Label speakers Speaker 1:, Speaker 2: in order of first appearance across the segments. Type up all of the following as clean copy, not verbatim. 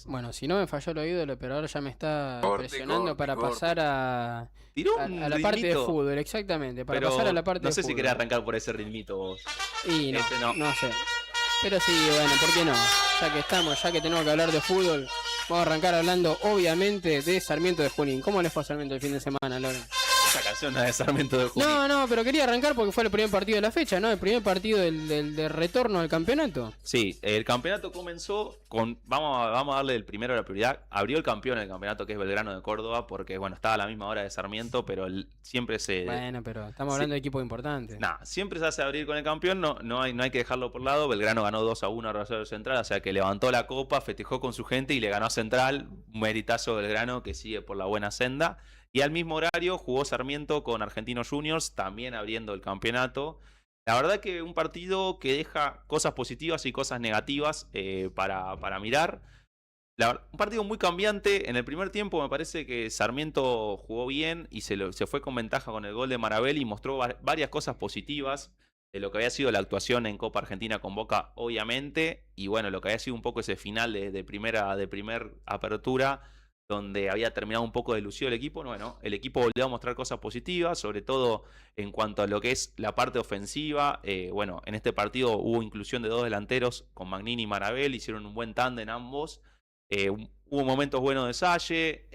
Speaker 1: Bueno, si no me falló el oído, el operador ya me está
Speaker 2: Corte,
Speaker 1: presionando para pasar
Speaker 3: Tiró
Speaker 1: a
Speaker 3: un
Speaker 1: la parte de
Speaker 3: ritmito,
Speaker 1: fútbol, exactamente, para pasar a la
Speaker 3: pero
Speaker 1: parte
Speaker 3: no
Speaker 1: de
Speaker 3: sé si querés
Speaker 1: fútbol.
Speaker 3: arrancar por ese ritmito vos.
Speaker 1: Y no,
Speaker 3: No.
Speaker 1: no sé. Pero sí, bueno, ¿por qué no? Ya que estamos, ya que tenemos que hablar de fútbol, vamos a arrancar hablando obviamente de Sarmiento de Junín. ¿Cómo les fue a Sarmiento el fin de semana, Loren?
Speaker 3: Esa canción no es de Sarmiento de Junín.
Speaker 1: No, pero quería arrancar porque fue el primer partido de la fecha, ¿no? El primer partido del retorno al campeonato.
Speaker 3: Sí, el campeonato comenzó con. Vamos a darle el primero la prioridad. Abrió el campeón del campeonato, que es Belgrano de Córdoba, porque bueno, estaba a la misma hora de Sarmiento, pero siempre se.
Speaker 1: Bueno, pero estamos hablando de equipos importantes.
Speaker 3: Nah, siempre se hace abrir con el campeón, no hay que dejarlo por lado. Belgrano ganó 2-1 a Rosario Central, o sea que levantó la copa, festejó con su gente y le ganó a Central. Un meritazo Belgrano que sigue por la buena senda. Y al mismo horario jugó Sarmiento con Argentinos Juniors, también abriendo el campeonato. La verdad que un partido que deja cosas positivas y cosas negativas para mirar. Un partido muy cambiante. En el primer tiempo me parece que Sarmiento jugó bien y se fue con ventaja con el gol de Marabel y mostró varias cosas positivas de lo que había sido la actuación en Copa Argentina con Boca, obviamente, y bueno, lo que había sido un poco ese final de primer apertura, donde había terminado un poco delucido el equipo. Bueno, el equipo volvió a mostrar cosas positivas, sobre todo en cuanto a lo que es la parte ofensiva. Bueno, en este partido hubo inclusión de dos delanteros con Magnini y Marabel, hicieron un buen tándem ambos. Hubo momentos buenos de Salle,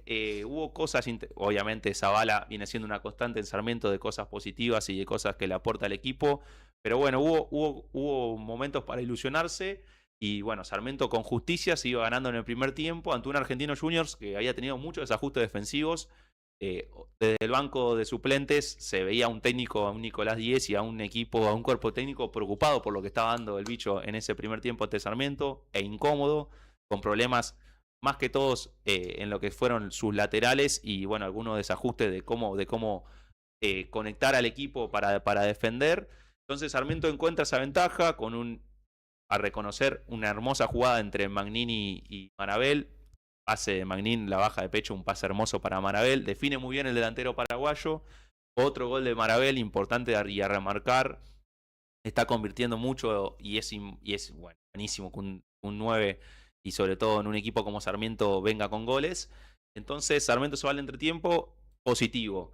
Speaker 3: hubo cosas, obviamente Zavala viene siendo una constante en Sarmiento de cosas positivas y de cosas que le aporta al equipo, pero bueno, hubo momentos para ilusionarse y bueno, Sarmiento con justicia se iba ganando en el primer tiempo ante un Argentino Juniors que había tenido muchos desajustes defensivos. Desde el banco de suplentes se veía a un técnico, a un Nicolás Díez y a un equipo, a un cuerpo técnico preocupado por lo que estaba dando el bicho en ese primer tiempo ante Sarmiento e incómodo, con problemas más que todos en lo que fueron sus laterales y bueno, algunos desajustes de cómo conectar al equipo para defender. Entonces Sarmiento encuentra esa ventaja a reconocer una hermosa jugada entre Magnini y Marabel. Pase de Magnini, la baja de pecho, un pase hermoso para Marabel. Define muy bien el delantero paraguayo. Otro gol de Marabel, importante y a remarcar. Está convirtiendo mucho y es bueno, buenísimo que un 9 y sobre todo en un equipo como Sarmiento venga con goles. Entonces Sarmiento se va al entretiempo positivo.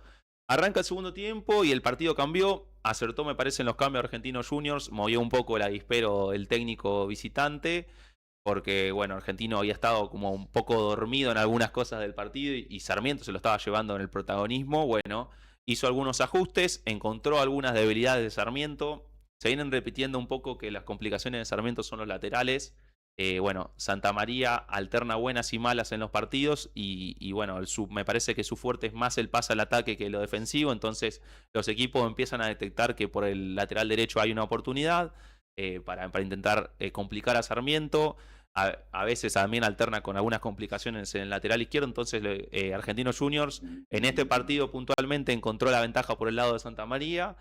Speaker 3: Arranca el segundo tiempo y el partido cambió. Acertó, me parece, en los cambios Argentinos Juniors. Movió un poco el avispero el técnico visitante. Porque, bueno, Argentino había estado como un poco dormido en algunas cosas del partido y Sarmiento se lo estaba llevando en el protagonismo. Bueno, hizo algunos ajustes, encontró algunas debilidades de Sarmiento. Se vienen repitiendo un poco que las complicaciones de Sarmiento son los laterales. Bueno, Santa María alterna buenas y malas en los partidos y bueno, me parece que su fuerte es más el pase al ataque que lo defensivo, entonces los equipos empiezan a detectar que por el lateral derecho hay una oportunidad para intentar complicar a Sarmiento. A veces también alterna con algunas complicaciones en el lateral izquierdo, entonces Argentinos Juniors en este partido puntualmente encontró la ventaja por el lado de Santa María.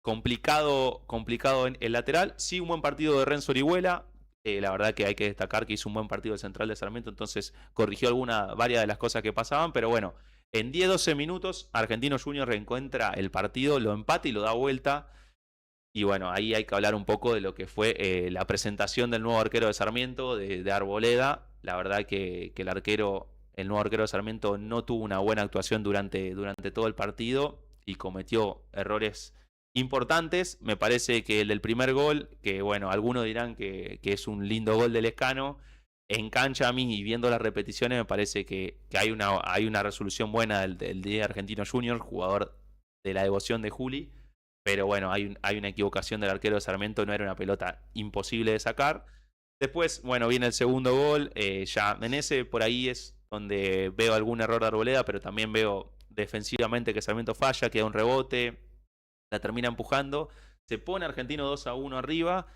Speaker 3: Complicado en el lateral, sí, un buen partido de Renzo Orihuela. La verdad que hay que destacar que hizo un buen partido el central de Sarmiento, entonces corrigió varias de las cosas que pasaban, pero bueno, en 10-12 minutos Argentinos Juniors reencuentra el partido, lo empata y lo da vuelta. Y bueno, ahí hay que hablar un poco de lo que fue la presentación del nuevo arquero de Sarmiento, de Arboleda. La verdad que el nuevo arquero de Sarmiento no tuvo una buena actuación durante todo el partido y cometió errores importantes. Me parece que el del primer gol, que bueno, algunos dirán que es un lindo gol del Lescano, en cancha a mí y viendo las repeticiones me parece que hay una resolución buena del de Argentino Junior, jugador de la devoción de Juli. Pero bueno, hay una equivocación del arquero de Sarmiento, no era una pelota imposible de sacar. Después, bueno, viene el segundo gol. Ya en ese, por ahí es donde veo algún error de Arboleda, pero también veo defensivamente que Sarmiento falla, queda un rebote, la termina empujando. Se pone Argentino 2-1 arriba.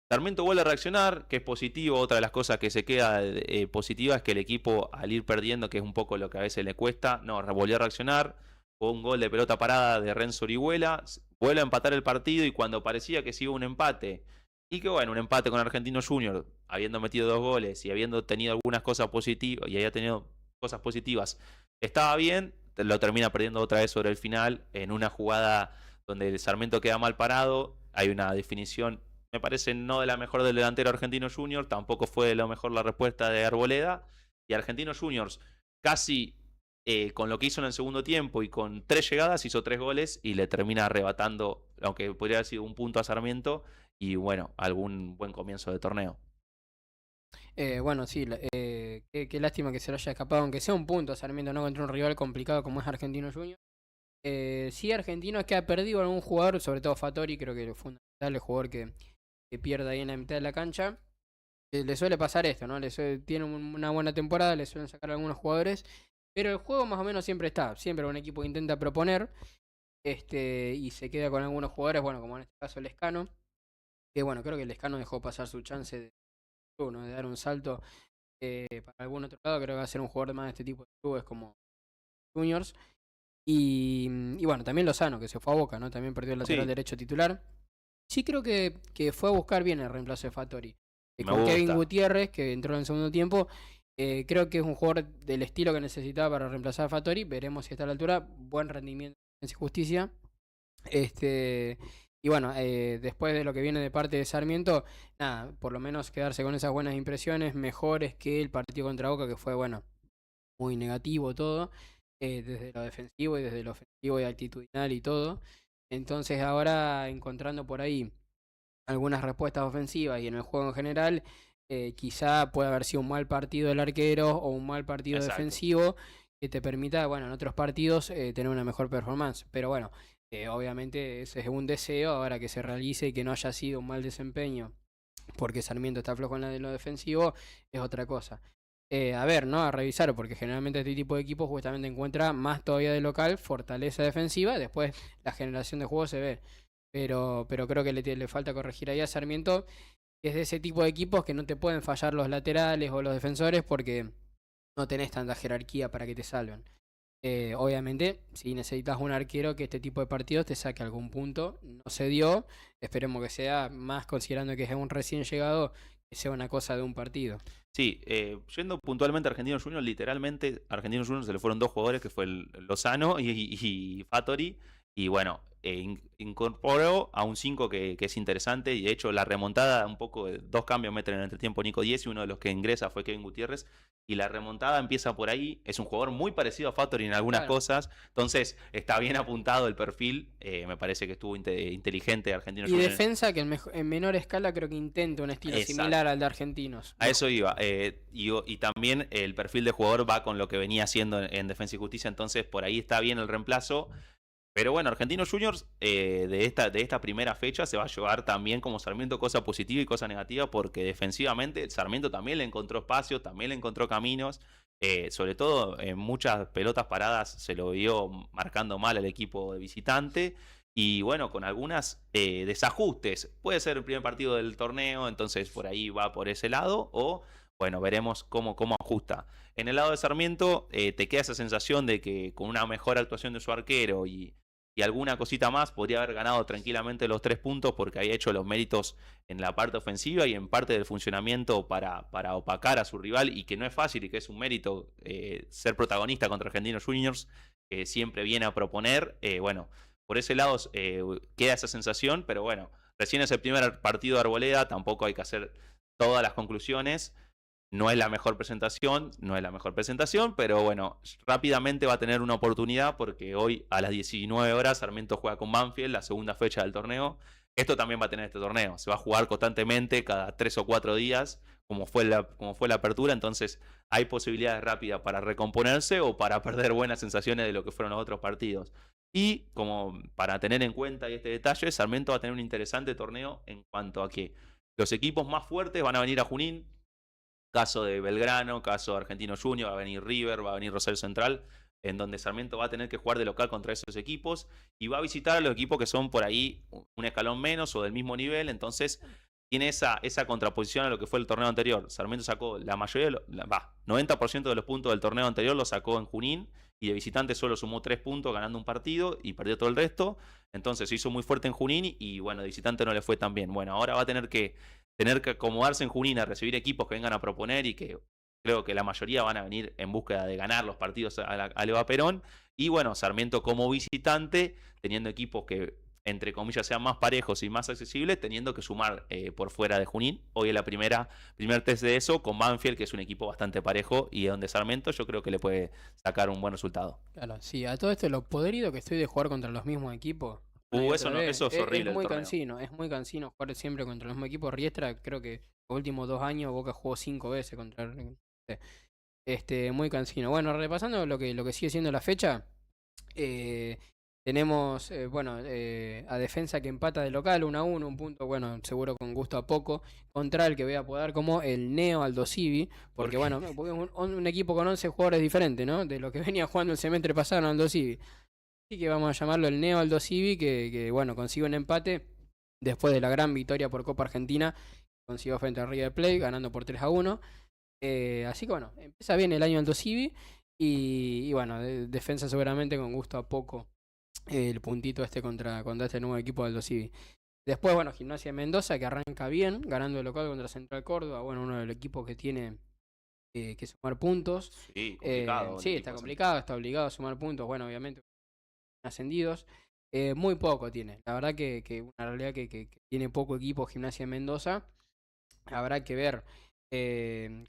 Speaker 3: Sarmiento vuelve a reaccionar, que es positivo. Otra de las cosas que se queda positiva es que el equipo, al ir perdiendo, que es un poco lo que a veces le cuesta, no, volvió a reaccionar. Fue un gol de pelota parada de Renzo Orihuela. Vuelve a empatar el partido y cuando parecía que se iba un empate, y que bueno, un empate con Argentinos Juniors, habiendo metido 2 goles y habiendo tenido algunas cosas positivas, y había tenido cosas positivas, estaba bien, lo termina perdiendo otra vez sobre el final, en una jugada donde el Sarmiento queda mal parado, hay una definición me parece no de la mejor del delantero Argentino Junior, tampoco fue de lo mejor la respuesta de Arboleda. Y Argentino Juniors casi con lo que hizo en el segundo tiempo y con 3 llegadas hizo 3 goles y le termina arrebatando, aunque podría haber sido un punto a Sarmiento y bueno, algún buen comienzo de torneo.
Speaker 1: Bueno, sí, qué lástima que se lo haya escapado, aunque sea un punto a Sarmiento, no contra un rival complicado como es Argentino Junior. Sí, Argentino es que ha perdido algún jugador, sobre todo Fattori, creo que es fundamental el jugador que pierde ahí en la mitad de la cancha. Le suele pasar esto, ¿no? Tiene una buena temporada, le suelen sacar algunos jugadores, pero el juego más o menos siempre está. Siempre un equipo intenta proponer y se queda con algunos jugadores, bueno, como en este caso Lescano, que bueno, creo que Lescano dejó pasar su chance de dar un salto para algún otro lado. Creo que va a ser un jugador más de este tipo de clubes como Juniors. Y bueno, también Lozano, que se fue a Boca, ¿no? También perdió el lateral derecho titular. Sí, creo que fue a buscar bien el reemplazo de Fattori. Con Kevin Gutiérrez, que entró en el segundo tiempo. Creo que es un jugador del estilo que necesitaba para reemplazar a Fattori. Veremos si está a la altura. Buen rendimiento en Justicia. Y bueno, después de lo que viene de parte de Sarmiento, nada, por lo menos quedarse con esas buenas impresiones, mejores que el partido contra Boca, que fue, bueno, muy negativo todo, desde lo defensivo y desde lo ofensivo y actitudinal y todo. Entonces ahora encontrando por ahí algunas respuestas ofensivas y en el juego en general, quizá pueda haber sido un mal partido del arquero o un mal partido defensivo que te permita, bueno, en otros partidos tener una mejor performance. Pero bueno, obviamente ese es un deseo ahora que se realice y que no haya sido un mal desempeño porque Sarmiento está flojo en lo defensivo, es otra cosa. A ver, ¿no? A revisar, porque generalmente este tipo de equipos justamente encuentra más todavía de local, fortaleza defensiva, después la generación de juego se ve. Pero creo que le falta corregir ahí a Sarmiento, que es de ese tipo de equipos que no te pueden fallar los laterales o los defensores porque no tenés tanta jerarquía para que te salven. Obviamente, si necesitas un arquero que este tipo de partidos te saque algún punto, no se dio. Esperemos que sea más, considerando que es un recién llegado, que sea una cosa de un partido.
Speaker 3: Sí, yendo puntualmente a Argentinos Juniors, literalmente a Argentinos Juniors se le fueron 2 jugadores, que fue el Lozano y Fattori. Y bueno, incorporó a un 5 que es interesante. Y de hecho, la remontada, un poco de 2 cambios meten en el entretiempo Nico Diez, y uno de los que ingresa fue Kevin Gutiérrez. Y la remontada empieza por ahí. Es un jugador muy parecido a Fattori en algunas cosas. Entonces, está bien apuntado el perfil. Me parece que estuvo inteligente Argentinos
Speaker 1: Juniors. Y defensa que en menor escala creo que intenta un estilo similar al de Argentinos.
Speaker 3: A eso iba. Y también el perfil de jugador va con lo que venía haciendo en Defensa y Justicia. Entonces, por ahí está bien el reemplazo. Pero bueno, Argentinos Juniors de esta primera fecha se va a llevar también como Sarmiento cosa positiva y cosa negativa, porque defensivamente Sarmiento también le encontró espacios, también le encontró caminos, sobre todo en muchas pelotas paradas se lo vio marcando mal al equipo de visitante. Y bueno, con algunas desajustes. Puede ser el primer partido del torneo, entonces por ahí va por ese lado. O bueno, veremos cómo ajusta. En el lado de Sarmiento te queda esa sensación de que con una mejor actuación de su arquero y alguna cosita más podría haber ganado tranquilamente los 3 puntos, porque había hecho los méritos en la parte ofensiva y en parte del funcionamiento para opacar a su rival, y que no es fácil y que es un mérito ser protagonista contra Argentinos Juniors, que siempre viene a proponer. Bueno, por ese lado queda esa sensación, pero bueno, recién es el primer partido de Arboleda, tampoco hay que hacer todas las conclusiones. No es la mejor presentación, pero bueno, rápidamente va a tener una oportunidad, porque hoy a las 19 horas Sarmiento juega con Banfield, la segunda fecha del torneo. Esto también va a tener este torneo, se va a jugar constantemente cada 3 o 4 días, como fue la apertura. Entonces hay posibilidades rápidas para recomponerse o para perder buenas sensaciones de lo que fueron los otros partidos. Y como para tener en cuenta este detalle, Sarmiento va a tener un interesante torneo en cuanto a que los equipos más fuertes van a venir a Junín. Caso de Belgrano, caso de Argentino Junior, va a venir River, va a venir Rosario Central, en donde Sarmiento va a tener que jugar de local contra esos equipos y va a visitar a los equipos que son por ahí un escalón menos o del mismo nivel. Entonces tiene esa contraposición a lo que fue el torneo anterior. Sarmiento sacó la mayoría, 90% de los puntos del torneo anterior lo sacó en Junín, y de visitante solo sumó 3 puntos ganando un partido y perdió todo el resto. Entonces se hizo muy fuerte en Junín y bueno, de visitante no le fue tan bien. Bueno, ahora va a tener que acomodarse en Junín a recibir equipos que vengan a proponer, y que creo que la mayoría van a venir en búsqueda de ganar los partidos al Eva Perón. Y bueno, Sarmiento como visitante, teniendo equipos que entre comillas, sean más parejos y más accesibles, teniendo que sumar por fuera de Junín. Hoy es la primer test de eso con Banfield, que es un equipo bastante parejo, y donde Sarmiento yo creo que le puede sacar un buen resultado.
Speaker 1: Claro, sí, a todo esto lo podrido que estoy de jugar contra los mismos equipos.
Speaker 3: Eso, no, eso es horrible.
Speaker 1: Es muy cansino jugar siempre contra los mismos equipos. Riestra, creo que los últimos 2 años Boca jugó 5 veces contra muy cansino. Bueno, repasando lo que sigue siendo la fecha, tenemos a Defensa que empata de local 1-1, un punto, bueno, seguro con gusto a poco, contra el que voy a apodar como el Neo Aldosivi, porque bueno, porque es un equipo con 11 jugadores diferentes, ¿no? De lo que venía jugando el semestre pasado en Aldosivi. Así que vamos a llamarlo el Neo Aldosivi, que bueno, consigue un empate después de la gran victoria por Copa Argentina, consiguió frente a River Plate, ganando por 3-1. Así que bueno, empieza bien el año Aldosivi y bueno, Defensa seguramente con gusto a poco el puntito contra este nuevo equipo de Aldosivi. Después, bueno, Gimnasia de Mendoza que arranca bien, ganando el local contra Central Córdoba, bueno, uno de los equipos que tiene que sumar puntos.
Speaker 3: Sí, complicado.
Speaker 1: Sí, está complicado, está obligado a sumar puntos, bueno, obviamente ascendidos. Muy poco tiene, la verdad que una realidad que tiene poco equipo Gimnasia de Mendoza. Habrá que ver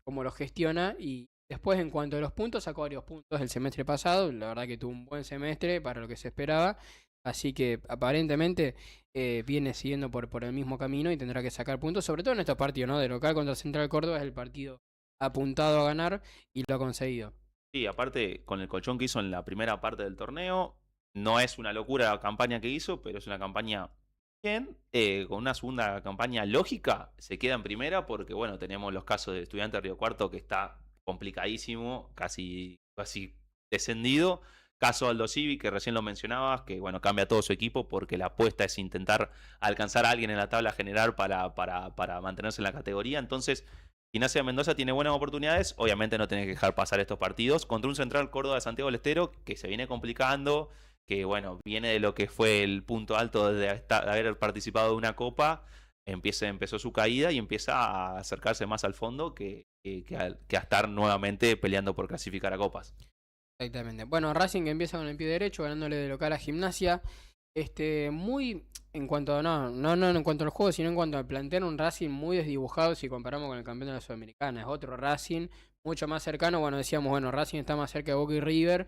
Speaker 1: cómo lo gestiona. Y después, en cuanto a los puntos, sacó varios puntos el semestre pasado. La verdad que tuvo un buen semestre para lo que se esperaba. Así que aparentemente viene siguiendo por el mismo camino y tendrá que sacar puntos, sobre todo en estos partidos, ¿no? De local contra Central Córdoba es el partido apuntado a ganar y lo ha conseguido.
Speaker 3: Sí, aparte con el colchón que hizo en la primera parte del torneo, no es una locura la campaña que hizo, pero es una campaña bien, con una segunda campaña lógica, se queda en primera porque, bueno, tenemos los casos de Estudiantes Río Cuarto que está complicadísimo, casi descendido. Caso Aldo Civi, que recién lo mencionabas, que, bueno, cambia todo su equipo porque la apuesta es intentar alcanzar a alguien en la tabla general para mantenerse en la categoría. Entonces, Gimnasia de Mendoza tiene buenas oportunidades. Obviamente no tenés que dejar pasar estos partidos contra un Central Córdoba de Santiago del Estero que se viene complicando, que bueno, viene de lo que fue el punto alto de haber participado de una copa, empezó su caída y empieza a acercarse más al fondo que a estar nuevamente peleando por clasificar a copas.
Speaker 1: Exactamente. Bueno, Racing que empieza con el pie derecho, ganándole de local a Gimnasia. Muy en cuanto a, no en cuanto al juego, sino en cuanto al plantear, un Racing muy desdibujado si comparamos con el campeón de la Sudamericana. Es otro Racing mucho más cercano. Bueno, decíamos, bueno, Racing está más cerca de Boca y River.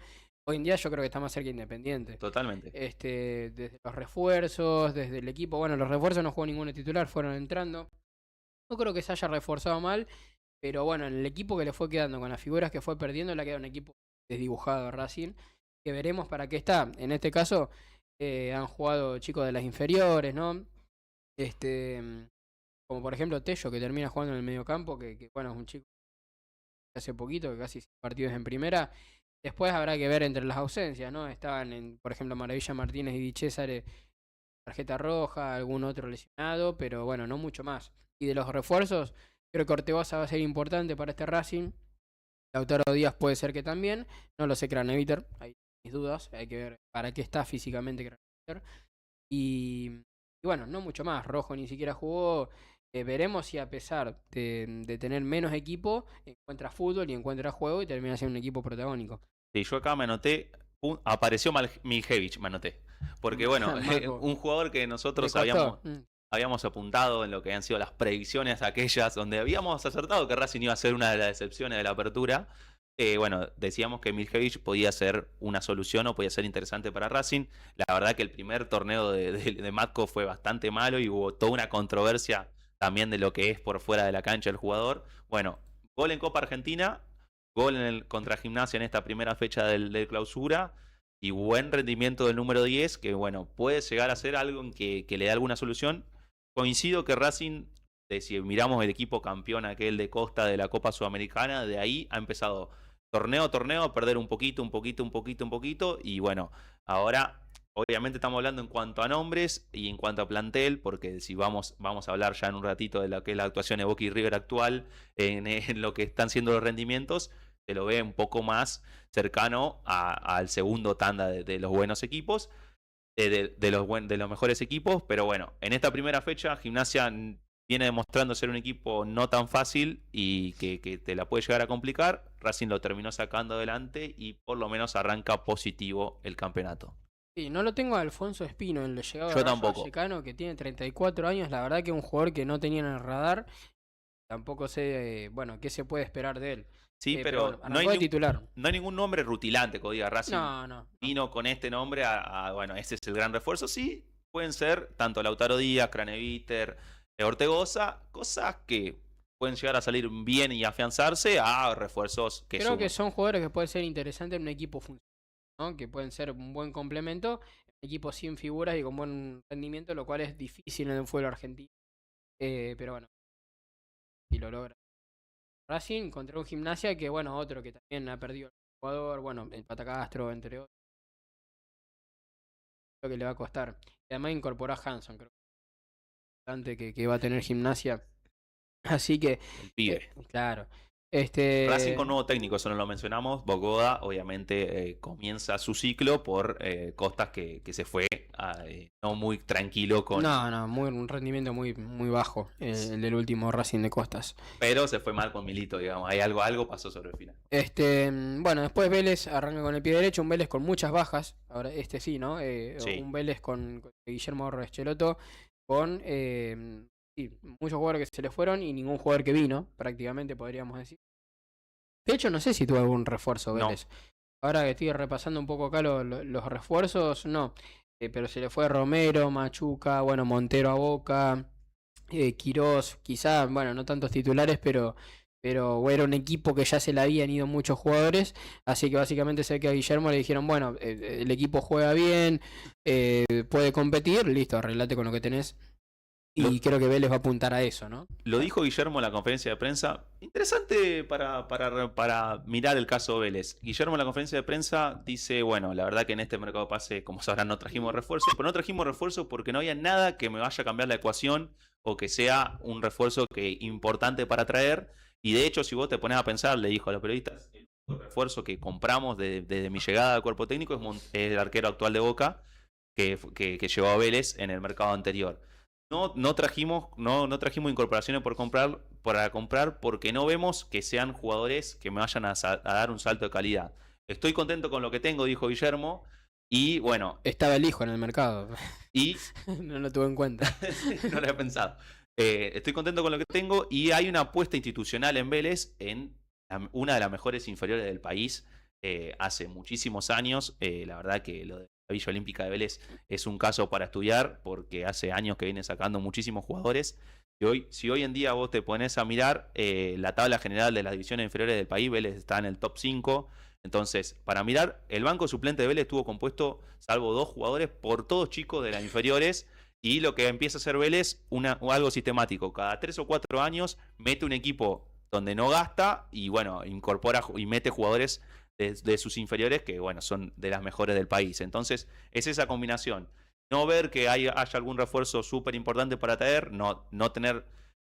Speaker 1: Hoy en día yo creo que está más cerca de Independiente.
Speaker 3: Totalmente.
Speaker 1: Desde los refuerzos, desde el equipo. Bueno, los refuerzos no jugó ninguno titular, fueron entrando. No creo que se haya reforzado mal, pero bueno, en el equipo que le fue quedando, con las figuras que fue perdiendo, le ha quedado un equipo desdibujado a Racing, que veremos para qué está. En este caso, han jugado chicos de las inferiores, ¿no? Como por ejemplo Tello, que termina jugando en el mediocampo, que bueno, es un chico hace poquito, que casi partidos en primera. Después habrá que ver entre las ausencias, ¿no? Estaban, por ejemplo, Maravilla Martínez y Di César, tarjeta roja, algún otro lesionado, pero bueno, no mucho más. Y de los refuerzos, creo que Ortegoza va a ser importante para este Racing. Lautaro Díaz puede ser que también. No lo sé, Craneviter, hay mis dudas. Hay que ver para qué está físicamente Craneviter. Y bueno, no mucho más. Rojo ni siquiera jugó. Veremos si a pesar de tener menos equipo, encuentra fútbol y encuentra juego y termina siendo un equipo protagónico.
Speaker 3: Sí, yo acá me anoté, apareció Miljevich, me anoté. Porque bueno, un jugador que nosotros habíamos apuntado en lo que han sido las predicciones aquellas donde habíamos acertado que Racing iba a ser una de las decepciones de la apertura. Bueno, decíamos que Miljevich podía ser una solución o podía ser interesante para Racing. La verdad que el primer torneo de Matco fue bastante malo y hubo toda una controversia también de lo que es por fuera de la cancha el jugador. Bueno, gol en Copa Argentina, gol contra Gimnasia en esta primera fecha del clausura y buen rendimiento del número 10 que bueno, puede llegar a ser algo que le dé alguna solución. Coincido que Racing, si miramos el equipo campeón aquel de Costa de la Copa Sudamericana, de ahí ha empezado torneo a perder un poquito y bueno, ahora obviamente estamos hablando en cuanto a nombres y en cuanto a plantel, porque si vamos a hablar ya en un ratito de lo que es la actuación de Boca y River actual, en lo que están siendo los rendimientos, se lo ve un poco más cercano al segundo tanda de los buenos equipos. De los mejores equipos, pero bueno, en esta primera fecha Gimnasia viene demostrando ser un equipo no tan fácil y que te la puede llegar a complicar. Racing lo terminó sacando adelante y por lo menos arranca positivo el campeonato.
Speaker 1: Sí, no lo tengo a Alfonso Espino, el llegado de
Speaker 3: Yo
Speaker 1: Rayo
Speaker 3: tampoco.
Speaker 1: Vallecano, que tiene 34 años. La verdad que es un jugador que no tenía en el radar. Tampoco sé, bueno, qué se puede esperar de él.
Speaker 3: Sí,
Speaker 1: Pero bueno,
Speaker 3: pero
Speaker 1: arrancó de titular.
Speaker 3: no hay ningún nombre rutilante que diga Racing
Speaker 1: No, no, no.
Speaker 3: vino con este nombre bueno, ese es el gran refuerzo. Sí, pueden ser tanto Lautaro Díaz, Craneviter, Ortegoza, cosas que pueden llegar a salir bien y afianzarse a refuerzos que
Speaker 1: Creo que
Speaker 3: suman.
Speaker 1: son jugadores que pueden ser interesantes en un equipo funcional, ¿no? Que pueden ser un buen complemento. Un equipo sin figuras y con buen rendimiento, lo cual es difícil en el fútbol argentino. Pero bueno, si lo logra. Racing contra un Gimnasia que, bueno, otro que también ha perdido el jugador, bueno, el Pata Castro, entre otros, creo que le va a costar. Y además incorporó a Hanson, creo que va a tener Gimnasia. Así que,
Speaker 3: El pibe.
Speaker 1: claro.
Speaker 3: Racing con nuevo técnico, eso no lo mencionamos. Bogoda, obviamente, comienza su ciclo por Costas que se fue no muy tranquilo con.
Speaker 1: No, un rendimiento muy bajo, el del último Racing de Costas.
Speaker 3: Pero se fue mal con Milito, digamos. Hay algo pasó sobre el final.
Speaker 1: Bueno, después Vélez arranca con el pie derecho, un Vélez con muchas bajas. Ahora, sí, ¿no?
Speaker 3: Sí.
Speaker 1: Un Vélez con Guillermo Rescheloto, con sí, muchos jugadores que se le fueron y ningún jugador que vino, prácticamente podríamos decir. De hecho, no sé si tuvo algún refuerzo
Speaker 3: No.
Speaker 1: Vélez. Ahora que estoy repasando un poco acá los refuerzos, no. Pero se le fue Romero, Machuca, bueno, Montero a Boca, Quirós, quizá, bueno, no tantos titulares, pero era un equipo que ya se le habían ido muchos jugadores, así que básicamente sé que a Guillermo le dijeron, bueno, el equipo juega bien, puede competir, listo, arreglate con lo que tenés. Y creo que Vélez va a apuntar a eso, ¿no?
Speaker 3: Lo dijo Guillermo en la conferencia de prensa. Interesante para mirar el caso Vélez. Guillermo en la conferencia de prensa dice, bueno, la verdad que en este mercado de pase, como sabrán, no trajimos refuerzo, pero no trajimos refuerzo porque no había nada que me vaya a cambiar la ecuación o que sea un refuerzo importante para traer. Y de hecho, si vos te pones a pensar, le dijo a los periodistas, el refuerzo que compramos desde mi llegada al cuerpo técnico es el arquero actual de Boca que llevó a Vélez en el mercado anterior. No trajimos incorporaciones para comprar porque no vemos que sean jugadores que me vayan a dar un salto de calidad. Estoy contento con lo que tengo, dijo Guillermo. Y bueno.
Speaker 1: Estaba el hijo en el mercado.
Speaker 3: Y.
Speaker 1: No lo tuve en cuenta.
Speaker 3: No lo había pensado. Estoy contento con lo que tengo. Y hay una apuesta institucional en Vélez en una de las mejores inferiores del país hace muchísimos años. La verdad que lo de la Villa Olímpica de Vélez es un caso para estudiar porque hace años que viene sacando muchísimos jugadores. Y si hoy en día vos te pones a mirar la tabla general de las divisiones inferiores del país, Vélez está en el top 5. Entonces, para mirar, el banco suplente de Vélez estuvo compuesto, salvo 2 jugadores, por todos chicos de las inferiores. Y lo que empieza a hacer Vélez, algo sistemático. Cada 3 o 4 años mete un equipo donde no gasta y bueno, incorpora y mete jugadores de sus inferiores que bueno, son de las mejores del país. Entonces, es esa combinación. No ver que haya algún refuerzo súper importante para traer, no tener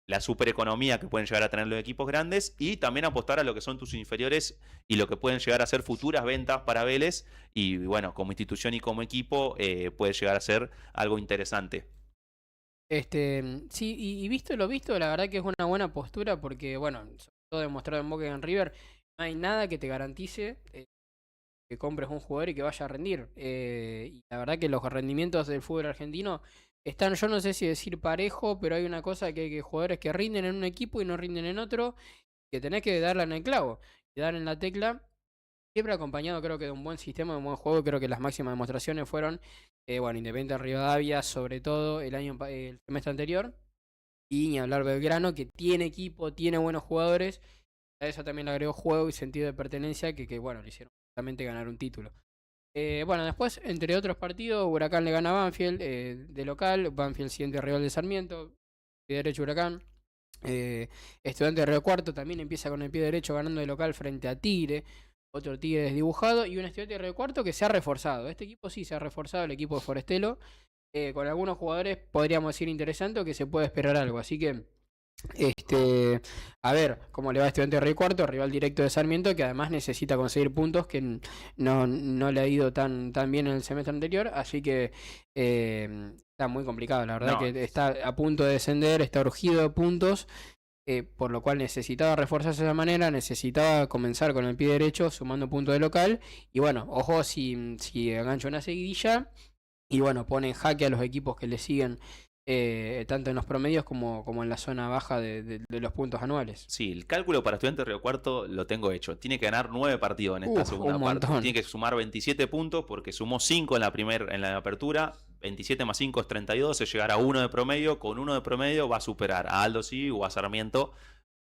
Speaker 3: la super economía que pueden llegar a tener los equipos grandes y también apostar a lo que son tus inferiores y lo que pueden llegar a ser futuras ventas para Vélez y bueno, como institución y como equipo puede llegar a ser algo interesante.
Speaker 1: Sí, y visto lo visto, la verdad que es una buena postura porque, bueno, sobre todo demostrado en Boca y en River, no hay nada que te garantice que compres un jugador y que vaya a rendir. Y la verdad que los rendimientos del fútbol argentino están, yo no sé si decir parejo, pero hay una cosa que hay que jugadores que rinden en un equipo y no rinden en otro, que tenés que darle en el clavo y dar en la tecla. Siempre acompañado creo que de un buen sistema, de un buen juego. Creo que las máximas demostraciones fueron, bueno, Independiente Rivadavia, sobre todo el semestre anterior. Y ni hablar Belgrano, que tiene equipo, tiene buenos jugadores. A eso también le agregó juego y sentido de pertenencia que bueno, le hicieron justamente ganar un título. Bueno, después, entre otros partidos, Huracán le gana a Banfield de local. Banfield siguiente rival de Sarmiento. Pie derecho Huracán. Estudiante de Río Cuarto también empieza con el pie derecho ganando de local frente a Tigre. Otro Tigre desdibujado y un Estudiante de Río Cuarto que se ha reforzado. Este equipo sí se ha reforzado, el equipo de Forestelo. Con algunos jugadores podríamos decir interesante o que se puede esperar algo. Así que, a ver cómo le va a Estudiante de Río Cuarto, rival directo de Sarmiento, que además necesita conseguir puntos que no le ha ido tan bien en el semestre anterior. Así que está muy complicado, la verdad que está a punto de descender, está urgido de puntos. por lo cual necesitaba reforzarse de esa manera, necesitaba comenzar con el pie derecho, sumando puntos de local, y bueno, ojo si engancha una seguidilla, y bueno, pone en jaque a los equipos que le siguen, tanto en los promedios como en la zona baja de los puntos anuales.
Speaker 3: Sí, el cálculo para Estudiantes Río Cuarto lo tengo hecho. Tiene que ganar 9 partidos en esta segunda
Speaker 1: Un
Speaker 3: parte.
Speaker 1: montón.
Speaker 3: Tiene que sumar 27 puntos porque sumó 5 en la apertura. 27 más 5 es 32, es llegar a 1 de promedio. Con 1 de promedio va a superar a Aldo Civi o a Sarmiento,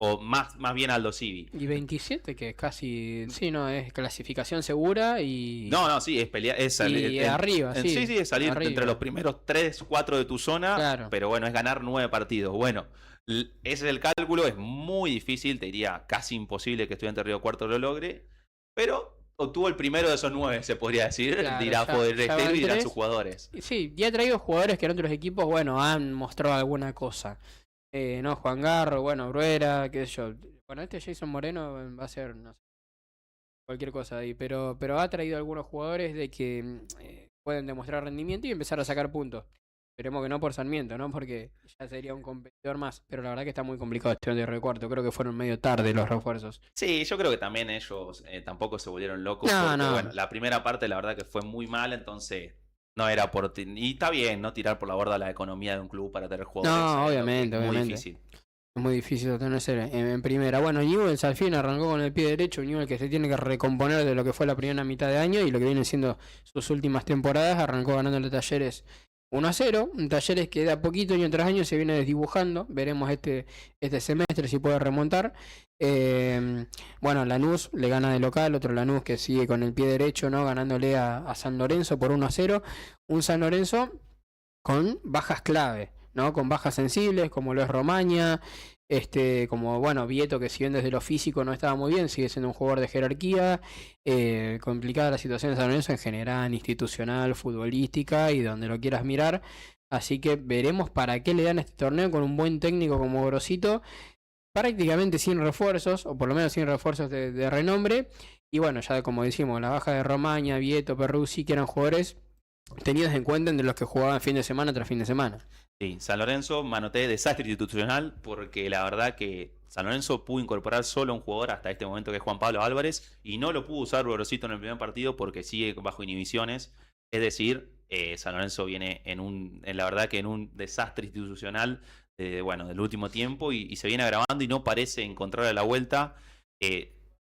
Speaker 3: o más bien a Aldo Civi.
Speaker 1: Y 27, que es casi, sí, no, es clasificación segura y...
Speaker 3: No, sí, es pelear, es salir
Speaker 1: y arriba, sí.
Speaker 3: Sí, es salir
Speaker 1: arriba.
Speaker 3: entre los primeros 3, 4 de tu zona,
Speaker 1: Claro.
Speaker 3: pero bueno, es ganar 9 partidos. Bueno, ese es el cálculo, es muy difícil, te diría casi imposible que Estudiantes Río Cuarto lo logre, pero obtuvo el primero de esos 9, se podría decir,
Speaker 1: Claro,
Speaker 3: dirá
Speaker 1: ya
Speaker 3: Poder Estero
Speaker 1: van
Speaker 3: y dirán
Speaker 1: 3.
Speaker 3: sus jugadores.
Speaker 1: Sí, ya ha traído jugadores que en otros equipos, bueno, han mostrado alguna cosa. No, Juan Garro, bueno, Bruera, qué sé yo. Bueno, este Jason Moreno va a ser, no sé, cualquier cosa ahí, pero ha traído algunos jugadores de que pueden demostrar rendimiento y empezar a sacar puntos. Esperemos que no por Sarmiento, ¿no? Porque ya sería un competidor más. Pero la verdad que está muy complicado este de recuarto. Creo que fueron medio tarde los refuerzos.
Speaker 3: Sí, yo creo que también ellos tampoco se volvieron locos.
Speaker 1: No,
Speaker 3: porque,
Speaker 1: no.
Speaker 3: bueno, la primera parte la verdad que fue muy mal, entonces no era por... Y está bien, no tirar por la borda la economía de un club para tener jugadores.
Speaker 1: No, obviamente,
Speaker 3: muy
Speaker 1: obviamente.
Speaker 3: difícil.
Speaker 1: Es muy difícil obtenerse en primera. Bueno, Newell's al fin arrancó con el pie derecho. Newell's que se tiene que recomponer de lo que fue la primera mitad de año y lo que vienen siendo sus últimas temporadas. Arrancó ganando los Talleres 1-0. Un Talleres que de a poquito, año tras año, se viene desdibujando. Veremos este semestre si puede remontar. Bueno, Lanús le gana de local. Otro Lanús que sigue con el pie derecho, ¿no? Ganándole a San Lorenzo por 1-0. Un San Lorenzo con bajas clave, ¿no? Con bajas sensibles, como lo es Romaña, como bueno, Vieto, que si bien desde lo físico no estaba muy bien, sigue siendo un jugador de jerarquía. Complicada la situación de San Lorenzo en general, institucional, futbolística y donde lo quieras mirar. Así que veremos para qué le dan este torneo con un buen técnico como Grosito, prácticamente sin refuerzos, o por lo menos sin refuerzos de renombre. Y bueno, ya como decimos, la baja de Romaña, Vieto, Perruzzi, que eran jugadores tenidos en cuenta entre los que jugaban fin de semana tras fin de semana.
Speaker 3: Sí, San Lorenzo, manoté desastre institucional, porque la verdad que San Lorenzo pudo incorporar solo a un jugador hasta este momento, que es Juan Pablo Álvarez, y no lo pudo usar Gorosito en el primer partido porque sigue bajo inhibiciones. Es decir, San Lorenzo viene en la verdad que en un desastre institucional del último tiempo y se viene agravando y no parece encontrar la vuelta.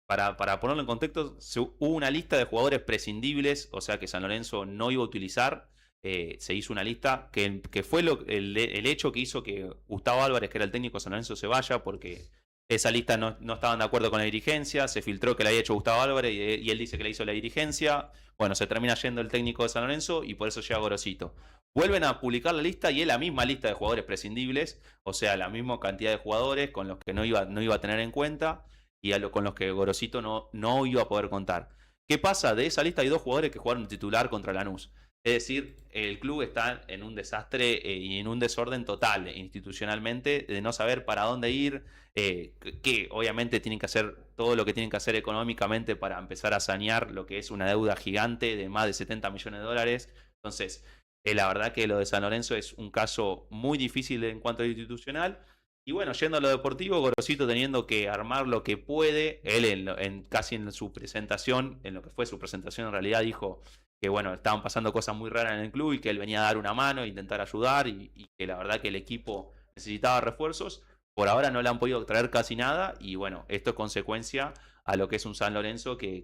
Speaker 3: Para ponerlo en contexto, hubo una lista de jugadores prescindibles, o sea que San Lorenzo no iba a utilizar. Se hizo una lista que fue el hecho que hizo que Gustavo Álvarez, que era el técnico de San Lorenzo, se vaya, porque esa lista no estaban de acuerdo con la dirigencia. Se filtró que la había hecho Gustavo Álvarez y él dice que la hizo la dirigencia. Bueno, se termina yendo el técnico de San Lorenzo y por eso llega Gorosito. Vuelven a publicar la lista y es la misma lista de jugadores prescindibles, o sea, la misma cantidad de jugadores con los que no iba a tener en cuenta y con los que Gorosito no iba a poder contar. ¿Qué pasa? De esa lista hay 2 jugadores que jugaron titular contra Lanús. Es decir, el club está en un desastre y en un desorden total institucionalmente, de no saber para dónde ir, que obviamente tienen que hacer todo lo que tienen que hacer económicamente para empezar a sanear lo que es una deuda gigante de más de 70 millones de dólares. Entonces, la verdad que lo de San Lorenzo es un caso muy difícil en cuanto a lo institucional. Y bueno, yendo a lo deportivo, Gorosito teniendo que armar lo que puede. Él casi en su presentación, en lo que fue su presentación en realidad, dijo que bueno, estaban pasando cosas muy raras en el club y que él venía a dar una mano, intentar ayudar y que la verdad que el equipo necesitaba refuerzos. Por ahora no le han podido traer casi nada y bueno, esto es consecuencia a lo que es un San Lorenzo que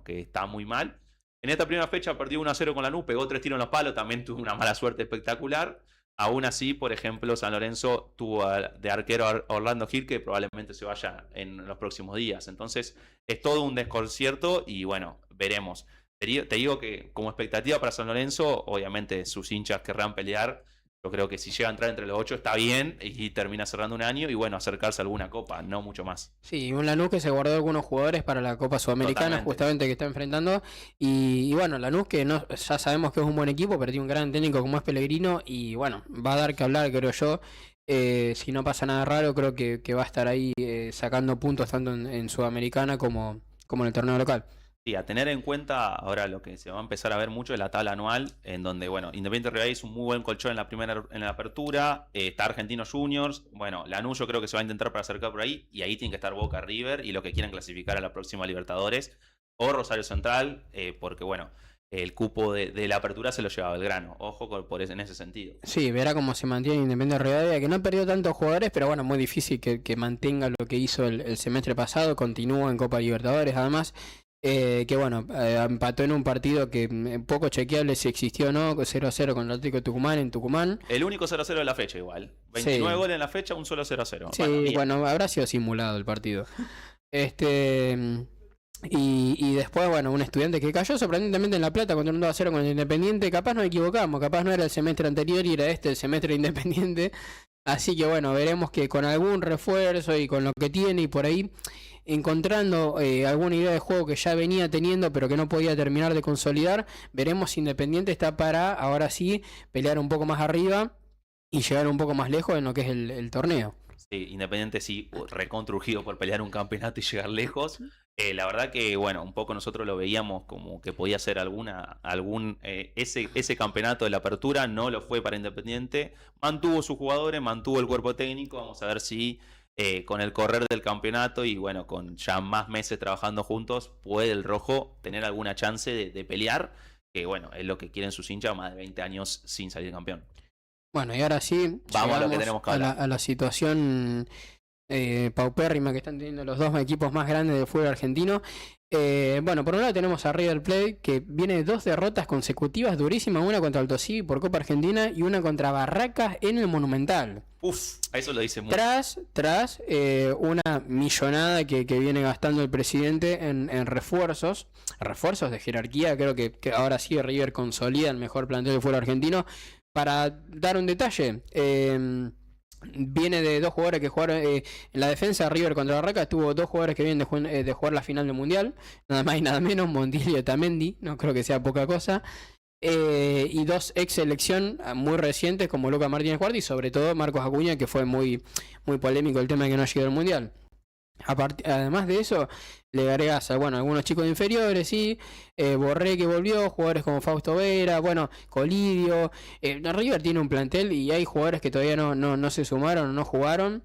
Speaker 3: está muy mal. En esta primera fecha perdió 1-0 con Lanús, pegó 3 tiros en los palos, también tuvo una mala suerte espectacular. Aún así, por ejemplo, San Lorenzo tuvo de arquero a Orlando Gil, que probablemente se vaya en los próximos días. Entonces, es todo un desconcierto y bueno, veremos. Te digo que como expectativa para San Lorenzo, obviamente sus hinchas querrán pelear. Yo creo que si llega a entrar entre los 8 está bien y termina cerrando un año y bueno, acercarse a alguna copa, no mucho más.
Speaker 1: Sí, un Lanús que se guardó algunos jugadores para la Copa Sudamericana. Totalmente. Justamente que está enfrentando. Y bueno, Lanús que no, ya sabemos que es un buen equipo, pero tiene un gran técnico como es Pellegrino y bueno, va a dar que hablar, creo yo. Si no pasa nada raro, creo que va a estar ahí sacando puntos tanto en Sudamericana como en el torneo local.
Speaker 3: Sí, a tener en cuenta ahora lo que se va a empezar a ver mucho es la tabla anual, en donde, bueno, Independiente Rivadavia hizo un muy buen colchón en la apertura, está Argentinos Juniors, bueno, Lanús yo creo que se va a intentar para acercar por ahí, y ahí tiene que estar Boca River y lo que quieran clasificar a la próxima Libertadores, o Rosario Central, porque, bueno, el cupo de la apertura se lo lleva Belgrano, ojo en ese sentido.
Speaker 1: Sí, verá cómo se mantiene Independiente Rivadavia, que no perdió tantos jugadores, pero bueno, muy difícil que mantenga lo que hizo el semestre pasado, continúa en Copa Libertadores, además. Que bueno, empató en un partido que poco chequeable si existió o no, 0-0 con el Atlético de Tucumán en Tucumán.
Speaker 3: El único 0-0 de la fecha igual.
Speaker 1: Sí,
Speaker 3: 29 goles en la fecha, un solo 0-0.
Speaker 1: sí, bueno, habrá sido simulado el partido. Este y después, bueno, un Estudiante que cayó sorprendentemente en La Plata contra un 2-0 con el Independiente. Capaz nos equivocamos, capaz no era el semestre anterior y era este el semestre de Independiente. Así que bueno, veremos que con algún refuerzo y con lo que tiene y por ahí encontrando alguna idea de juego que ya venía teniendo pero que no podía terminar de consolidar, veremos si Independiente está para ahora sí pelear un poco más arriba y llegar un poco más lejos en lo que es el torneo.
Speaker 3: Sí, Independiente sí, reconstruido por pelear un campeonato y llegar lejos. La verdad que, bueno, un poco nosotros lo veíamos como que podía ser ese campeonato de la apertura, no lo fue para Independiente. Mantuvo sus jugadores, mantuvo el cuerpo técnico. Vamos a ver si con el correr del campeonato y, bueno, con ya más meses trabajando juntos, puede el Rojo tener alguna chance de pelear. Que, bueno, es lo que quieren sus hinchas, más de 20 años sin salir campeón.
Speaker 1: Bueno, y ahora sí,
Speaker 3: vamos a lo que tenemos que hablar.
Speaker 1: A la situación paupérrima que están teniendo los dos equipos más grandes del fútbol argentino. Bueno, por un lado tenemos a River Plate, que viene de 2 derrotas consecutivas durísimas, una contra Aldo Civi por Copa Argentina y una contra Barracas en el Monumental.
Speaker 3: Uf, eso lo dice mucho.
Speaker 1: Tras una millonada que viene gastando el presidente en refuerzos de jerarquía. Creo que ahora sí River consolida el mejor plantel del fútbol argentino. Para dar un detalle, viene de 2 jugadores que jugaron en la defensa. River contra Barracas tuvo 2 jugadores que vienen de jugar la final del Mundial, nada más y nada menos, Montiel y Otamendi, no creo que sea poca cosa, y 2 ex selección muy recientes como Lucas Martínez Guardi y sobre todo Marcos Acuña, que fue muy, muy polémico el tema de que no ha llegado al Mundial. Además de eso, le agregas a algunos chicos inferiores, sí, Borré que volvió, jugadores como Fausto Vera, bueno, Colidio. River tiene un plantel y hay jugadores que todavía no se sumaron o no jugaron.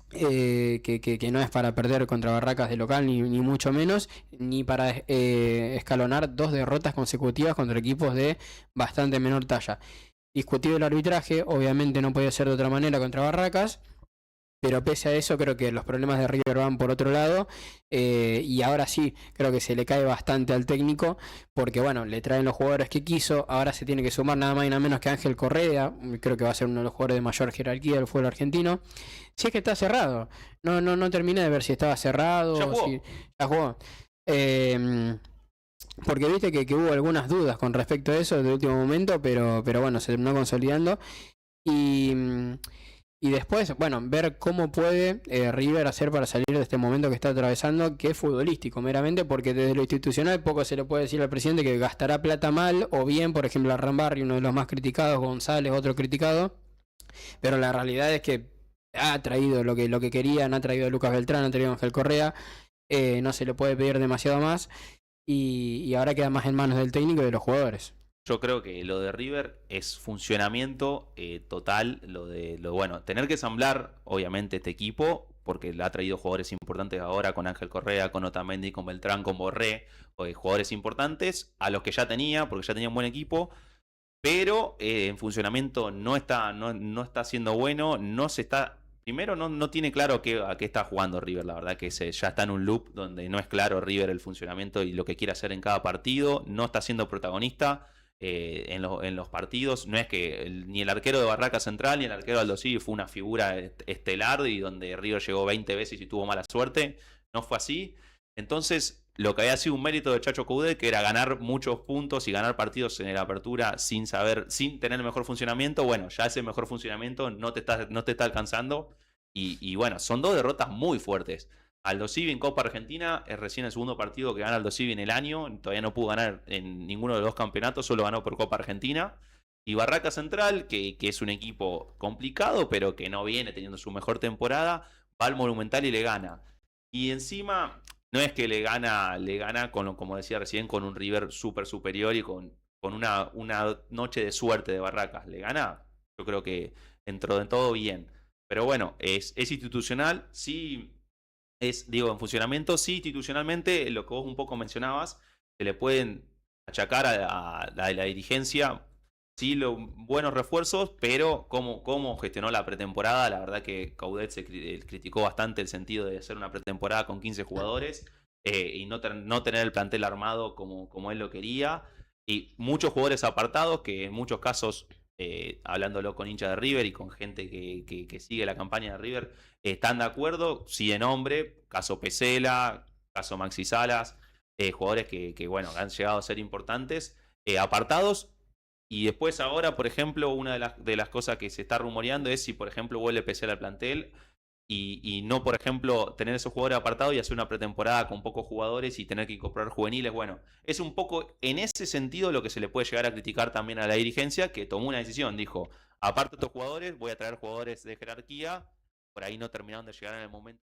Speaker 1: Que no es para perder contra Barracas de local, ni mucho menos, ni para escalonar 2 derrotas consecutivas contra equipos de bastante menor talla. Discutido el arbitraje, obviamente no podía ser de otra manera contra Barracas. Pero pese a eso, creo que los problemas de River van por otro lado. Y ahora sí, creo que se le cae bastante al técnico. Porque bueno, le traen los jugadores que quiso. Ahora se tiene que sumar nada más y nada menos que Ángel Correa. Creo que va a ser uno de los jugadores de mayor jerarquía del fútbol argentino. Si es que está cerrado. No terminé de ver si estaba cerrado.
Speaker 3: Ya jugó.
Speaker 1: Si ya jugó. Porque viste que hubo algunas dudas con respecto a eso de último momento. Pero bueno, se terminó consolidando. Y después, bueno, ver cómo puede River hacer para salir de este momento que está atravesando, que es futbolístico meramente, porque desde lo institucional poco se le puede decir al presidente que gastará plata mal, o bien, por ejemplo, a Rambarri, uno de los más criticados, González, otro criticado, pero la realidad es que ha traído lo que querían, ha traído a Lucas Beltrán, ha traído a Ángel Correa, no se le puede pedir demasiado más, y ahora queda más en manos del técnico y de los jugadores.
Speaker 3: Yo creo que lo de River es funcionamiento total, bueno, tener que ensamblar obviamente este equipo, porque le ha traído jugadores importantes ahora con Ángel Correa, con Otamendi, con Beltrán, con Borré, jugadores importantes a los que ya tenía, porque ya tenía un buen equipo, pero en funcionamiento no está siendo bueno, primero no tiene claro a qué está jugando River, la verdad que ya está en un loop donde no es claro River el funcionamiento y lo que quiere hacer en cada partido, no está siendo protagonista. En los partidos, no es que ni el arquero de Barraca Central ni el arquero de Aldo Civi fue una figura estelar y donde River llegó 20 veces y tuvo mala suerte, no fue así. Entonces, lo que había sido un mérito de Chacho Coudet, que era ganar muchos puntos y ganar partidos en la apertura sin tener el mejor funcionamiento, bueno, ya ese mejor funcionamiento no te está alcanzando y bueno, son 2 derrotas muy fuertes. Aldo Civi en Copa Argentina es recién el segundo partido que gana Aldo Civi en el año. Todavía no pudo ganar en ninguno de los 2 campeonatos, solo ganó por Copa Argentina. Y Barraca Central, que es un equipo complicado, pero que no viene teniendo su mejor temporada, va al Monumental y le gana. Y encima, no es que le gana con, como decía recién, con un River súper superior y con una noche de suerte de Barracas. Le gana, yo creo que dentro de todo bien. Pero bueno, es institucional, sí, digo, en funcionamiento, sí, institucionalmente, lo que vos un poco mencionabas, se le pueden achacar a la dirigencia, sí, buenos refuerzos, pero cómo gestionó la pretemporada. La verdad que Coudet criticó bastante el sentido de hacer una pretemporada con 15 jugadores y no tener el plantel armado como él lo quería. Y muchos jugadores apartados que en muchos casos, hablándolo con hinchas de River y con gente que sigue la campaña de River, están de acuerdo, sí de nombre, caso Pesela, caso Maxi Salas, jugadores bueno, han llegado a ser importantes, apartados. Y después ahora, por ejemplo, una de las cosas que se está rumoreando es si, por ejemplo, vuelve Pesela al plantel y no, por ejemplo, tener esos jugadores apartados y hacer una pretemporada con pocos jugadores y tener que incorporar juveniles. Bueno, es un poco en ese sentido lo que se le puede llegar a criticar también a la dirigencia, que tomó una decisión, dijo, aparte de estos jugadores, voy a traer jugadores de jerarquía, por ahí no terminaron de llegar en el momento.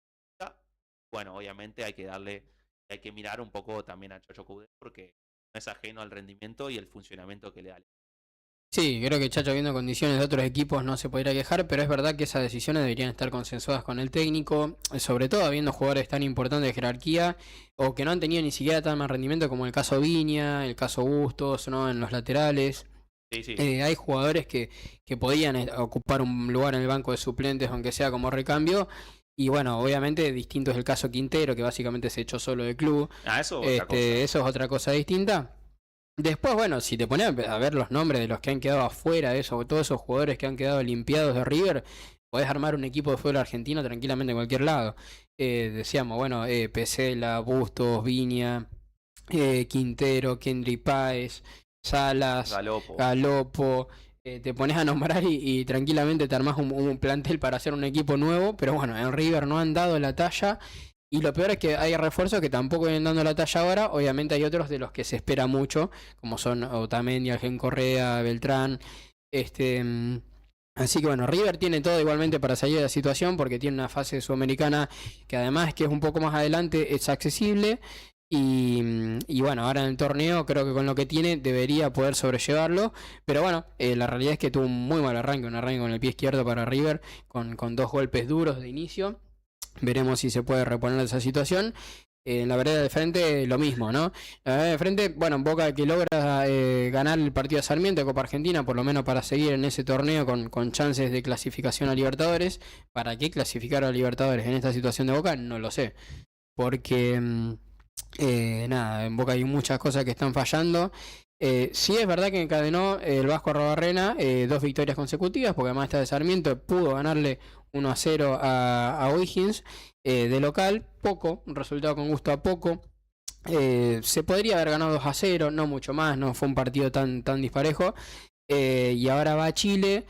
Speaker 3: Bueno, obviamente hay que mirar un poco también a Chacho Coudet porque no es ajeno al rendimiento y el funcionamiento que le da.
Speaker 1: Sí, creo que Chacho viendo condiciones de otros equipos no se podría quejar, pero es verdad que esas decisiones deberían estar consensuadas con el técnico, sobre todo habiendo jugadores tan importantes de jerarquía o que no han tenido ni siquiera tan mal rendimiento como el caso Viña, el caso Bustos, ¿no? En los laterales.
Speaker 3: Sí, sí.
Speaker 1: Hay jugadores que podían ocupar un lugar en el banco de suplentes, aunque sea como recambio. Y bueno, obviamente distinto es el caso Quintero, que básicamente se echó solo del club.
Speaker 3: Eso es otra cosa.
Speaker 1: Eso es otra cosa distinta. Después, bueno, si te pones a ver los nombres de los que han quedado afuera de eso, todos esos jugadores que han quedado limpiados de River, podés armar un equipo de fútbol argentino tranquilamente en cualquier lado. Decíamos, bueno, Pesela, Bustos, Viña, Quintero, Kendry Páez, Salas, Galopo. Te pones a nombrar y tranquilamente te armás un plantel para hacer un equipo nuevo, pero bueno, en River no han dado la talla. Y lo peor es que hay refuerzos que tampoco vienen dando la talla ahora. Obviamente hay otros de los que se espera mucho, como son Otamendi, Algen Correa, Beltrán. Así que bueno, River tiene todo igualmente para salir de la situación porque tiene una fase sudamericana que además que es un poco más adelante es accesible. Y bueno, ahora en el torneo creo que con lo que tiene debería poder sobrellevarlo. Pero bueno, la realidad es que tuvo un muy mal arranque, un arranque con el pie izquierdo para River, con 2 golpes duros de inicio. Veremos si se puede reponer esa situación. En la vereda de frente lo mismo, ¿no? La vereda de frente, bueno, en Boca que logra ganar el partido de Sarmiento de Copa Argentina, por lo menos para seguir en ese torneo con chances de clasificación a Libertadores. ¿Para qué clasificar a Libertadores en esta situación de Boca? No lo sé. Porque, nada, en Boca hay muchas cosas que están fallando. Sí es verdad que encadenó el Vasco Arrobarrena 2 victorias consecutivas, porque además está de Sarmiento, pudo ganarle 1-0 a O'Higgins de local, un resultado con gusto a poco. Se podría haber ganado 2-0, no mucho más, no fue un partido tan disparejo. Y ahora va a Chile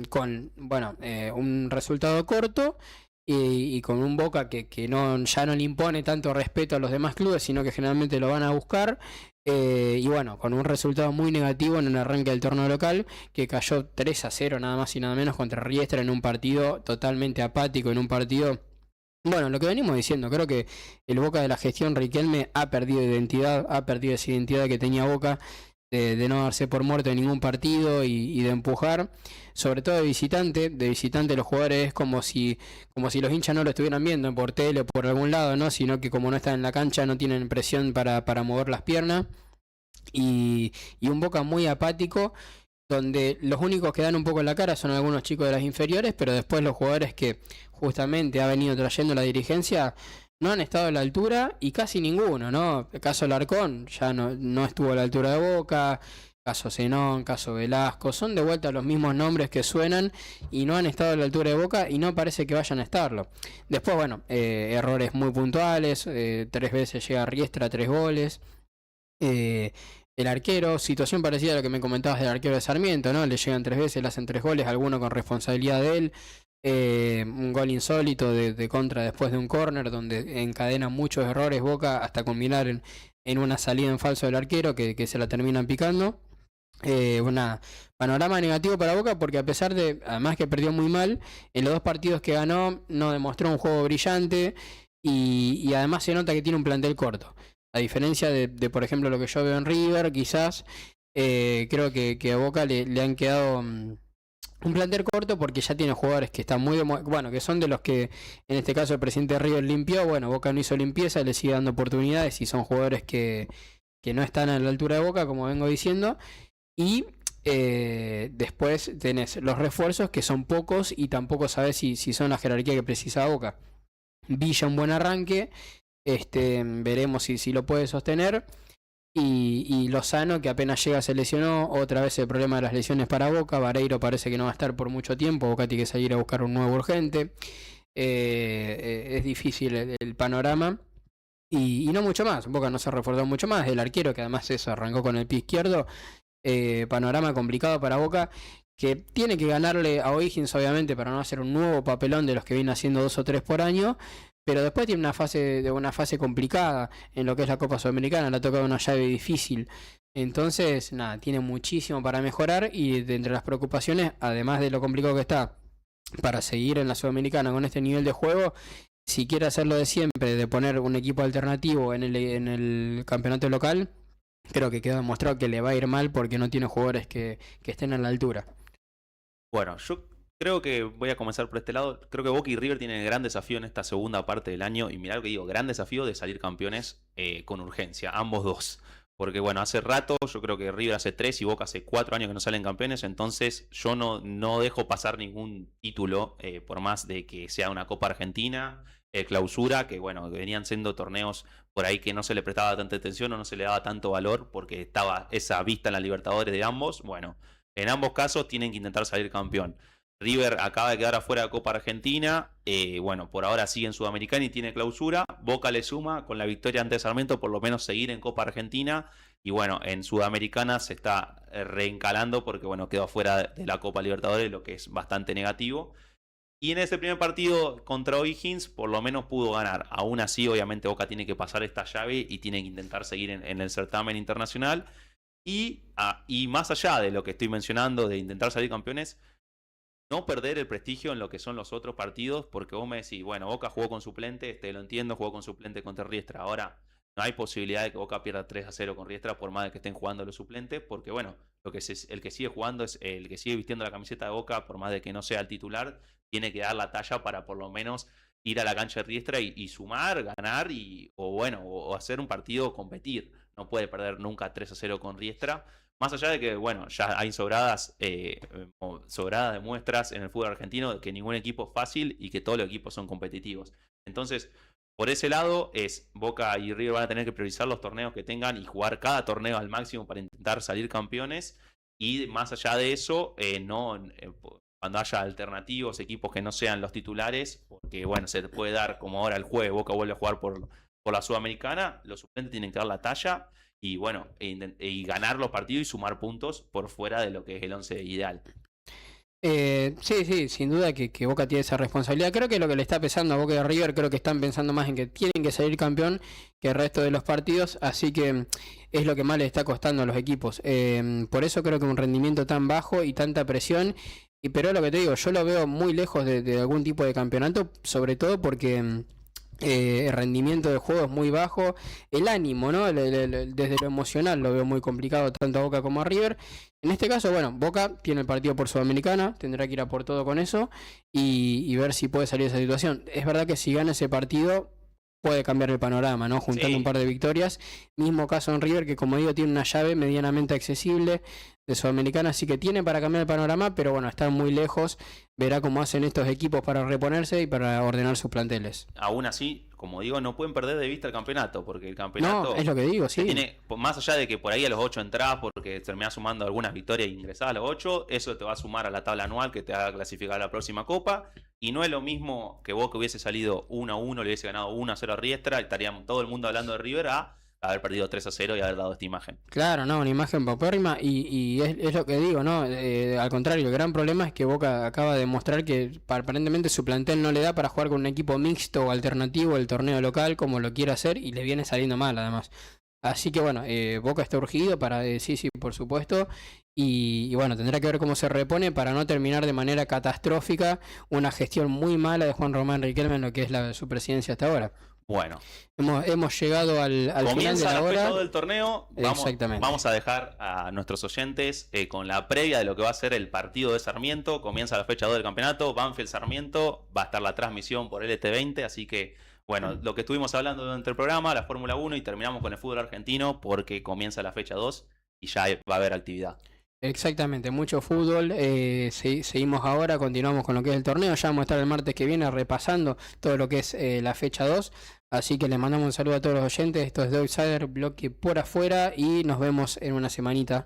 Speaker 1: con un resultado corto. Y con un Boca que ya no le impone tanto respeto a los demás clubes, sino que generalmente lo van a buscar. Y bueno, con un resultado muy negativo en el arranque del torneo local, que cayó 3-0 nada más y nada menos contra Riestra en un partido totalmente apático, en un partido... Bueno, lo que venimos diciendo, creo que el Boca de la gestión Riquelme ha perdido identidad, ha perdido esa identidad que tenía Boca de no darse por muerto en ningún partido y de empujar, sobre todo de visitante los jugadores es como si los hinchas no lo estuvieran viendo por tele o por algún lado, ¿no? Sino que como no están en la cancha no tienen presión para mover las piernas y un Boca muy apático donde los únicos que dan un poco la cara son algunos chicos de las inferiores, pero después los jugadores que justamente ha venido trayendo la dirigencia no han estado a la altura y casi ninguno, ¿no? El caso Larcón ya no estuvo a la altura de Boca, caso Zenón, caso Velasco, son de vuelta los mismos nombres que suenan y no han estado a la altura de Boca y no parece que vayan a estarlo. Después, bueno, errores muy puntuales, 3 veces llega Riestra, 3 goles. El arquero, situación parecida a lo que me comentabas del arquero de Sarmiento, ¿no? Le llegan 3 veces, le hacen 3 goles, alguno con responsabilidad de él. Un gol insólito de contra después de un córner donde encadena muchos errores Boca hasta combinar en una salida en falso del arquero que se la terminan picando. Panorama negativo para Boca porque a pesar de, además que perdió muy mal, en los 2 partidos que ganó no demostró un juego brillante. y además se nota que tiene un plantel corto. A diferencia de por ejemplo, lo que yo veo en River, quizás creo que a Boca le han quedado un plantel corto porque ya tiene jugadores que están bueno, que son de los que en este caso el presidente de River limpió. Bueno, Boca no hizo limpieza, le sigue dando oportunidades y son jugadores que no están a la altura de Boca, como vengo diciendo. Y después tenés los refuerzos, que son pocos y tampoco sabes si son la jerarquía que precisa Boca. Villa un buen arranque, veremos si lo puede sostener. Y Lozano, que apenas llega, se lesionó. Otra vez el problema de las lesiones para Boca. Vareiro parece que no va a estar por mucho tiempo. Boca tiene que salir a buscar un nuevo urgente. Es difícil el panorama. Y no mucho más. Boca no se reforzó mucho más. El arquero, que además eso arrancó con el pie izquierdo. Panorama complicado para Boca, que tiene que ganarle a O'Higgins, obviamente, para no hacer un nuevo papelón de los que viene haciendo 2 o 3 por año. Pero después tiene una fase complicada en lo que es la Copa Sudamericana. Le ha tocado una llave difícil. Entonces, nada, tiene muchísimo para mejorar. Y de entre las preocupaciones, además de lo complicado que está para seguir en la Sudamericana con este nivel de juego, si quiere hacerlo de siempre, de poner un equipo alternativo en el campeonato local, creo que quedó demostrado que le va a ir mal porque no tiene jugadores que estén a la altura.
Speaker 3: Bueno, yo creo que voy a comenzar por este lado. Creo que Boca y River tienen el gran desafío en esta segunda parte del año. Y mirá lo que digo, gran desafío de salir campeones con urgencia, ambos dos. Porque bueno, hace rato, yo creo que River hace 3 y Boca hace 4 años que no salen campeones. Entonces yo no dejo pasar ningún título, por más de que sea una Copa Argentina, Clausura, que bueno, que venían siendo torneos por ahí que no se le prestaba tanta atención o no se le daba tanto valor porque estaba esa vista en la Libertadores de ambos. Bueno, en ambos casos tienen que intentar salir campeón. River acaba de quedar afuera de Copa Argentina, bueno, por ahora sigue en Sudamericana y tiene Clausura. Boca le suma con la victoria ante Sarmiento, por lo menos seguir en Copa Argentina. Y bueno, en Sudamericana se está reencalando porque bueno, quedó afuera de la Copa Libertadores, lo que es bastante negativo. Y en ese primer partido contra O'Higgins, por lo menos pudo ganar. Aún así, obviamente, Boca tiene que pasar esta llave y tiene que intentar seguir en el certamen internacional. Y más allá de lo que estoy mencionando, de intentar salir campeones, no perder el prestigio en lo que son los otros partidos, porque vos me decís, bueno, Boca jugó con suplente, lo entiendo, jugó con suplente contra Riestra. Ahora, no hay posibilidad de que Boca pierda 3-0 con Riestra, por más de que estén jugando los suplentes, porque bueno, el que sigue jugando es el que sigue vistiendo la camiseta de Boca, por más de que no sea el titular, tiene que dar la talla para por lo menos ir a la cancha de Riestra y sumar, ganar o hacer un partido, competir. No puede perder nunca 3-0 con Riestra. Más allá de que, bueno, ya hay sobradas de muestras en el fútbol argentino de que ningún equipo es fácil y que todos los equipos son competitivos. Entonces, por ese lado, Boca y River van a tener que priorizar los torneos que tengan y jugar cada torneo al máximo para intentar salir campeones. Y más allá de eso, cuando haya alternativos, equipos que no sean los titulares, porque bueno, se puede dar como ahora el jueves, Boca vuelve a jugar por la Sudamericana, los suplentes tienen que dar la talla y bueno, y ganar los partidos y sumar puntos por fuera de lo que es el 11 ideal.
Speaker 1: Sí, sin duda que Boca tiene esa responsabilidad. Creo que lo que le está pesando a Boca y a River, creo que están pensando más en que tienen que salir campeón que el resto de los partidos, así que es lo que más le está costando a los equipos. Por eso creo que un rendimiento tan bajo y tanta presión, pero lo que te digo, yo lo veo muy lejos de algún tipo de campeonato, sobre todo porque el rendimiento del juego es muy bajo, el ánimo, ¿no? Desde lo emocional lo veo muy complicado tanto a Boca como a River. En este caso, bueno, Boca tiene el partido por Sudamericana, tendrá que ir a por todo con eso y ver si puede salir de esa situación. Es verdad que si gana ese partido puede cambiar el panorama, ¿no? Juntando un par de victorias. Mismo caso en River, que como digo, tiene una llave medianamente accesible de Sudamericana, así que tiene para cambiar el panorama, pero bueno, están muy lejos. Verá cómo hacen estos equipos para reponerse y para ordenar sus planteles.
Speaker 3: Aún así, como digo, no pueden perder de vista el campeonato, porque el campeonato...
Speaker 1: No, es lo que digo, sí.
Speaker 3: Tiene, más allá de que por ahí a los 8 entrás, porque terminás sumando algunas victorias e ingresás a los 8, eso te va a sumar a la tabla anual que te haga clasificar a la próxima Copa. Y no es lo mismo que vos que hubiese salido 1-1, le hubiese ganado 1-0 a Riestra, estaríamos todo el mundo hablando de River a haber perdido 3-0 y haber dado esta imagen.
Speaker 1: Claro, no, una imagen paupérrima y es lo que digo, ¿no? Al contrario, el gran problema es que Boca acaba de demostrar que aparentemente su plantel no le da para jugar con un equipo mixto o alternativo el torneo local como lo quiere hacer y le viene saliendo mal además. Así que bueno, Boca está urgido para, sí, por supuesto, y bueno, tendrá que ver cómo se repone para no terminar de manera catastrófica una gestión muy mala de Juan Román Riquelme en lo que es su presidencia hasta ahora.
Speaker 3: Bueno,
Speaker 1: Hemos llegado al final de
Speaker 3: comienza
Speaker 1: la
Speaker 3: la fecha
Speaker 1: hora.
Speaker 3: 2 del torneo.
Speaker 1: Exactamente.
Speaker 3: Vamos a dejar a nuestros oyentes con la previa de lo que va a ser el partido de Sarmiento. Comienza la fecha 2 del campeonato. Banfield Sarmiento. Va a estar la transmisión por LT20. Así que, bueno, lo que estuvimos hablando durante el programa, la Fórmula 1, y terminamos con el fútbol argentino porque comienza la fecha 2 y ya va a haber actividad.
Speaker 1: Exactamente, mucho fútbol. Seguimos ahora, continuamos con lo que es el torneo. Ya vamos a estar el martes que viene repasando todo lo que es la fecha 2. Así que les mandamos un saludo a todos los oyentes. Esto es The Outsider, bloque por afuera, y nos vemos en una semanita.